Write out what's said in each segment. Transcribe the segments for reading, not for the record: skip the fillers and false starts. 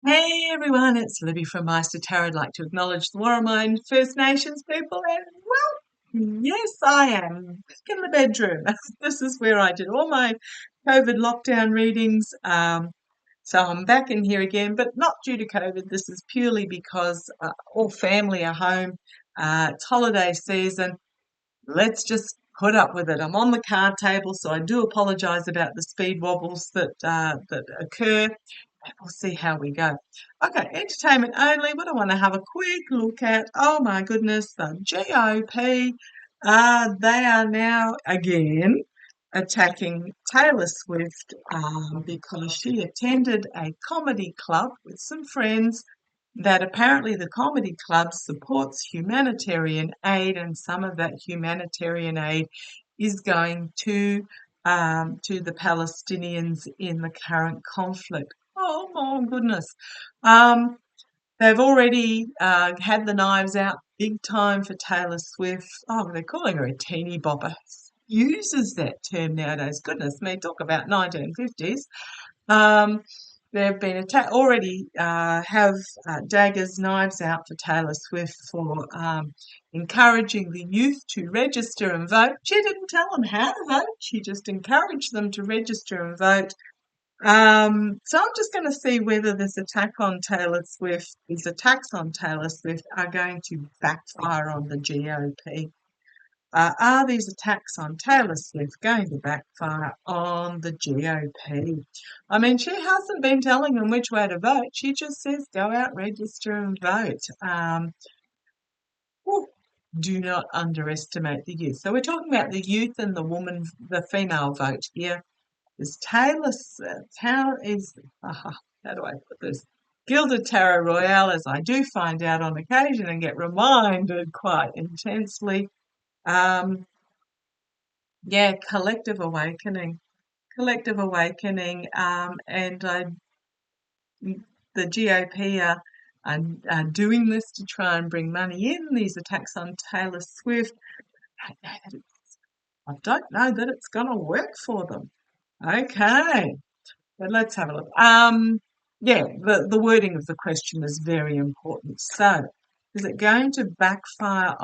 Hey everyone, it's Libby from Meister Tarot. I'd like to acknowledge the Warramine First Nations people and yes, I am back in the bedroom. This is where I did all my COVID lockdown readings. So I'm back in here again, but not due to COVID. This is purely because all family are home. It's holiday season. Let's just put up with it. I'm on the card table, so I do apologise about the speed wobbles that occur. We'll see how we go. Okay, entertainment only. What I want to have a quick look at. Oh my goodness, the GOP. They are now again attacking Taylor Swift because she attended a comedy club with some friends that apparently the comedy club supports humanitarian aid, and some of that humanitarian aid is going to the Palestinians in the current conflict. Oh my goodness. Um, they've already had the knives out big time for Taylor Swift. Oh, they're calling her a teeny bopper. Uses that term nowadays. Goodness me, talk about 1950s. Um, they've been already have daggers, knives out for Taylor Swift for encouraging the youth to register and vote. She didn't tell them how to vote. She just encouraged them to register and vote. So I'm just going to see whether this attack on Taylor Swift, these attacks on Taylor Swift are going to backfire on the GOP. Are these attacks on Taylor Swift going to backfire on the GOP? I mean, she hasn't been telling them which way to vote. She just says, go out, register and vote. Do not underestimate the youth. So we're talking about the youth and the female vote here. Is how do I put this? Gilded Tarot Royale, as I do find out on occasion and get reminded quite intensely. Yeah, collective awakening, and the GOP are doing this to try and bring money in. These attacks on Taylor Swift. I don't know that it's going to work for them. Okay, but let's have a look. Yeah, the wording of the question is very important. So, is it going to backfire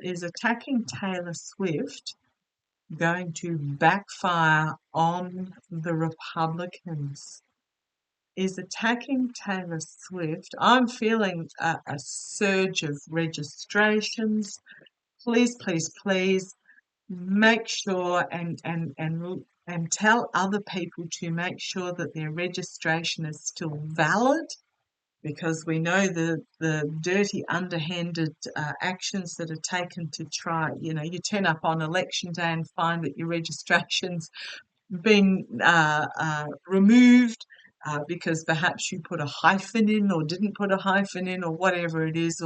is attacking Taylor Swift going to backfire on the Republicans? Is attacking Taylor Swift? I'm feeling a surge of registrations. Please, please, please make sure and tell other people to make sure that their registration is still valid, because we know the dirty, underhanded actions that are taken to try, you turn up on election day and find that your registration's been removed because perhaps you put a hyphen in or didn't put a hyphen in or whatever it is,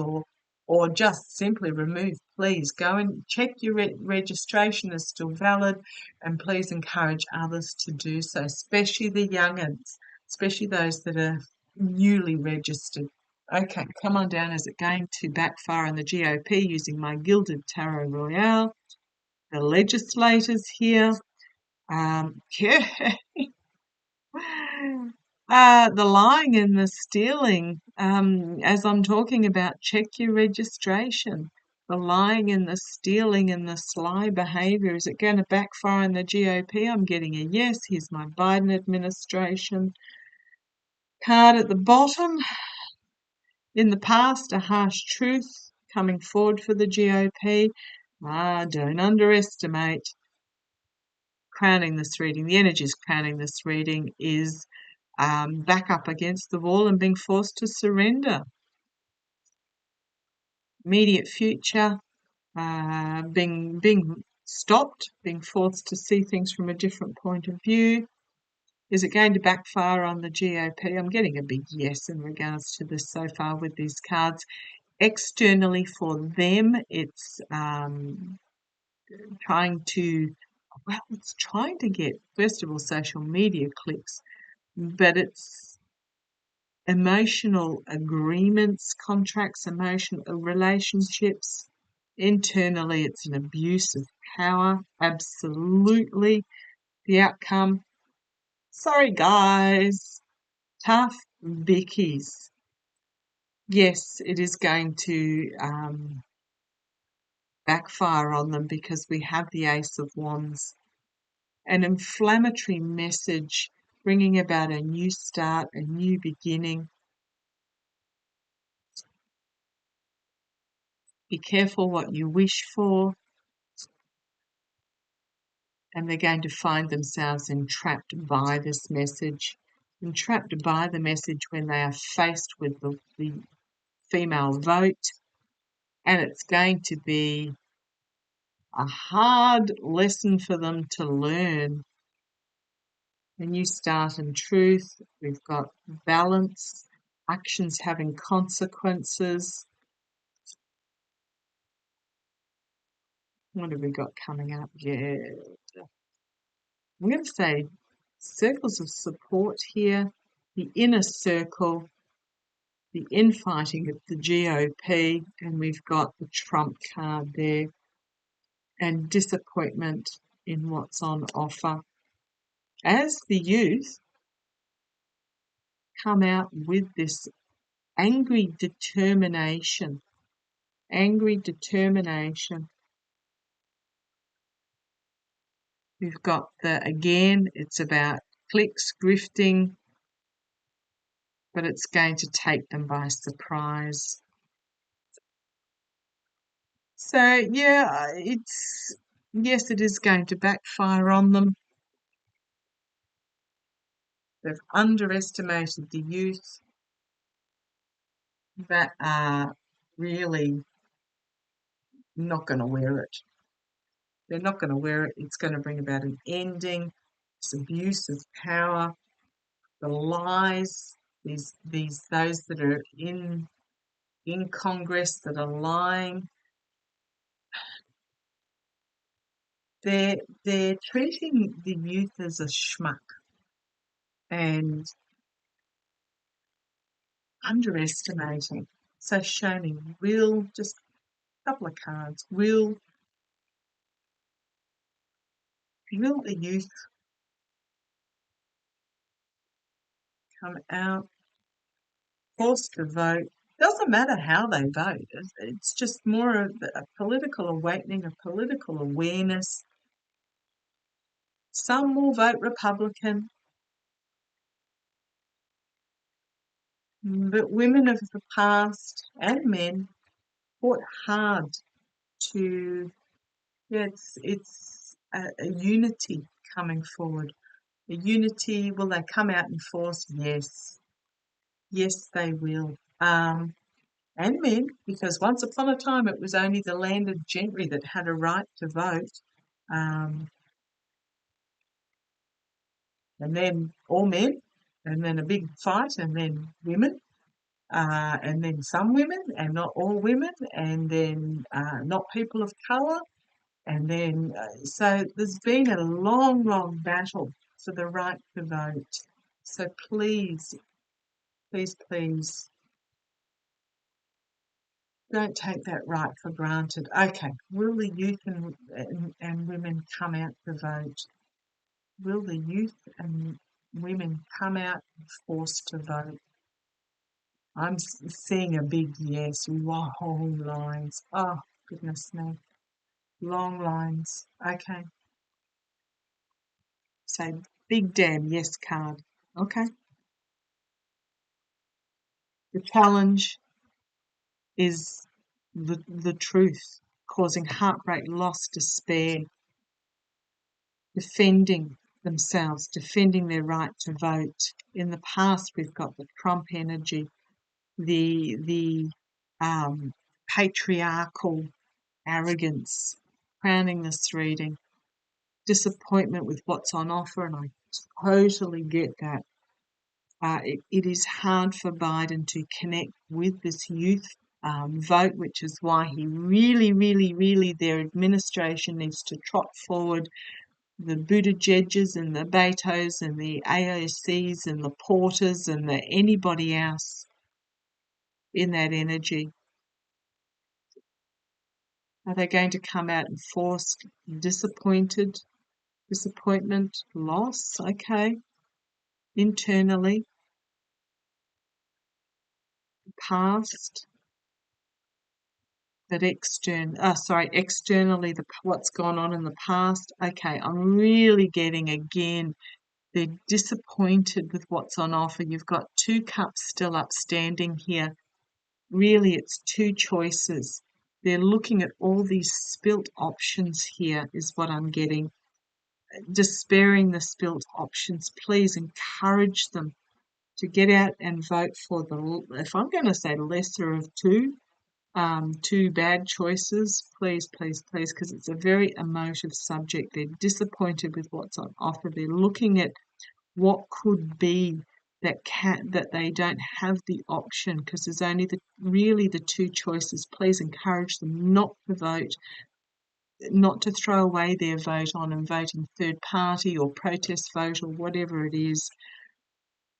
or just simply remove. Please go and check your registration is still valid, and please encourage others to do so, especially the young'uns, especially those that are newly registered. Okay, come on down. Is it going to backfire on the GOP using my Gilded Tarot Royale? The legislators here. Yeah. The lying and the stealing, as I'm talking about, check your registration. The lying and the stealing and the sly behaviour, is it going to backfire on the GOP? I'm getting a yes. Here's my Biden administration card at the bottom. In the past, a harsh truth coming forward for the GOP. Don't underestimate. Crowning this reading, the energies crowning this reading is back up against the wall and being forced to surrender. Immediate future, being stopped, being forced to see things from a different point of view. Is it going to backfire on the GOP? I'm getting a big yes in regards to this so far with these cards. Externally for them, it's trying to get, first of all, social media clicks, but it's emotional agreements, contracts, emotional relationships. Internally, it's an abuse of power. Absolutely. The outcome, sorry guys, tough Vicky's. Yes, it is going to backfire on them because we have the Ace of Wands. An inflammatory message bringing about a new start, a new beginning. Be careful what you wish for. And they're going to find themselves entrapped by this message, entrapped by the message when they are faced with the female vote. And it's going to be a hard lesson for them to learn. A new start in truth. We've got balance, actions having consequences. What have we got coming up? Yeah. I'm going to say circles of support here, the inner circle, the infighting of the GOP, and we've got the Trump card there, and disappointment in what's on offer. As the youth come out with this angry determination, we've got again, it's about clicks, grifting, but it's going to take them by surprise. So, yeah, yes, it is going to backfire on them. They've underestimated the youth that are really not going to wear it. They're not going to wear it. It's going to bring about an ending, this abuse of power, the lies, those that are in Congress that are lying. They're treating the youth as a schmuck and underestimating. So show me, will, just a couple of cards, will the youth come out forced to vote? Doesn't matter how they vote. It's just more of a political awakening, a political awareness. Some will vote Republican, but women of the past and men fought hard to, it's a unity coming forward. A unity, will they come out in force? Yes. Yes, they will. And men, because once upon a time it was only the landed gentry that had a right to vote. And then all men, and then a big fight, and then women, and then some women, and not all women, and then not people of colour, and then so there's been a long, long battle for the right to vote. So please, please, please, don't take that right for granted. Okay, will the youth and women come out to vote? Will the youth and women come out and forced to vote? I'm seeing a big yes, long lines. Oh, goodness me. Long lines. Okay. So, big damn yes card. Okay. The challenge is the truth, causing heartbreak, loss, despair, defending themselves, defending their right to vote. In the past, we've got the Trump energy, the patriarchal arrogance crowning this reading, disappointment with what's on offer, and I totally get that. It is hard for Biden to connect with this youth vote, which is why he really, their administration needs to trot forward the Buttigiegs and the Betos and the AOCs and the Porters and anybody else in that energy. Are they going to come out and forced, disappointment, loss? Okay, internally. past, that externally, what's gone on in the past. Okay, I'm really getting again, they're disappointed with what's on offer. You've got 2 cups still upstanding here. Really, it's 2 choices. They're looking at all these spilt options here, is what I'm getting. Despairing the spilt options, please encourage them to get out and vote for if I'm going to say lesser of 2, 2 bad choices, please, please, please, because it's a very emotive subject. They're disappointed with what's on offer. They're looking at what could be that they don't have the option, because there's only really the 2 choices. Please encourage them not to vote, not to throw away their vote on and voting third party or protest vote or whatever it is.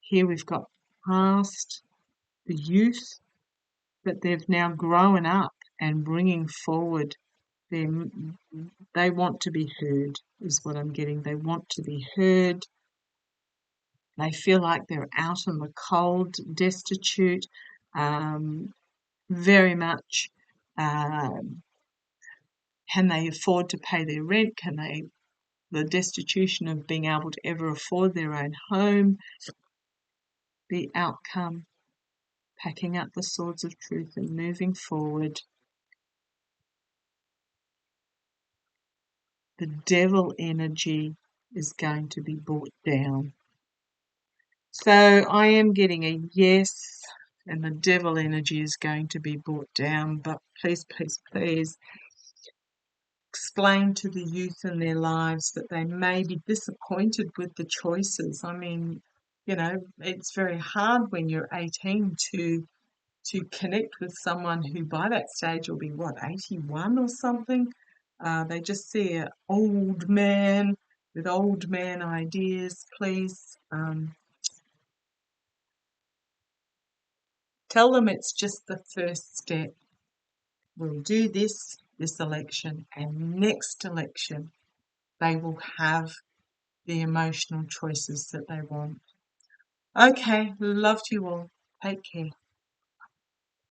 Here we've got past, the youth, but they've now grown up and bringing forward they want to be heard, is what I'm getting. They want to be heard. They feel like they're out in the cold, destitute, very much. Can they afford to pay their rent? The destitution of being able to ever afford their own home? The outcome, packing up the swords of truth and moving forward. The devil energy is going to be brought down. So I am getting a yes, and the devil energy is going to be brought down. But please, please, please explain to the youth in their lives that they may be disappointed with the choices. I mean, it's very hard when you're 18 to connect with someone who by that stage will be, 81 or something? They just see an old man with old man ideas. Please tell them it's just the first step. We'll do this election, and next election they will have the emotional choices that they want. Okay, love to you all. Take care.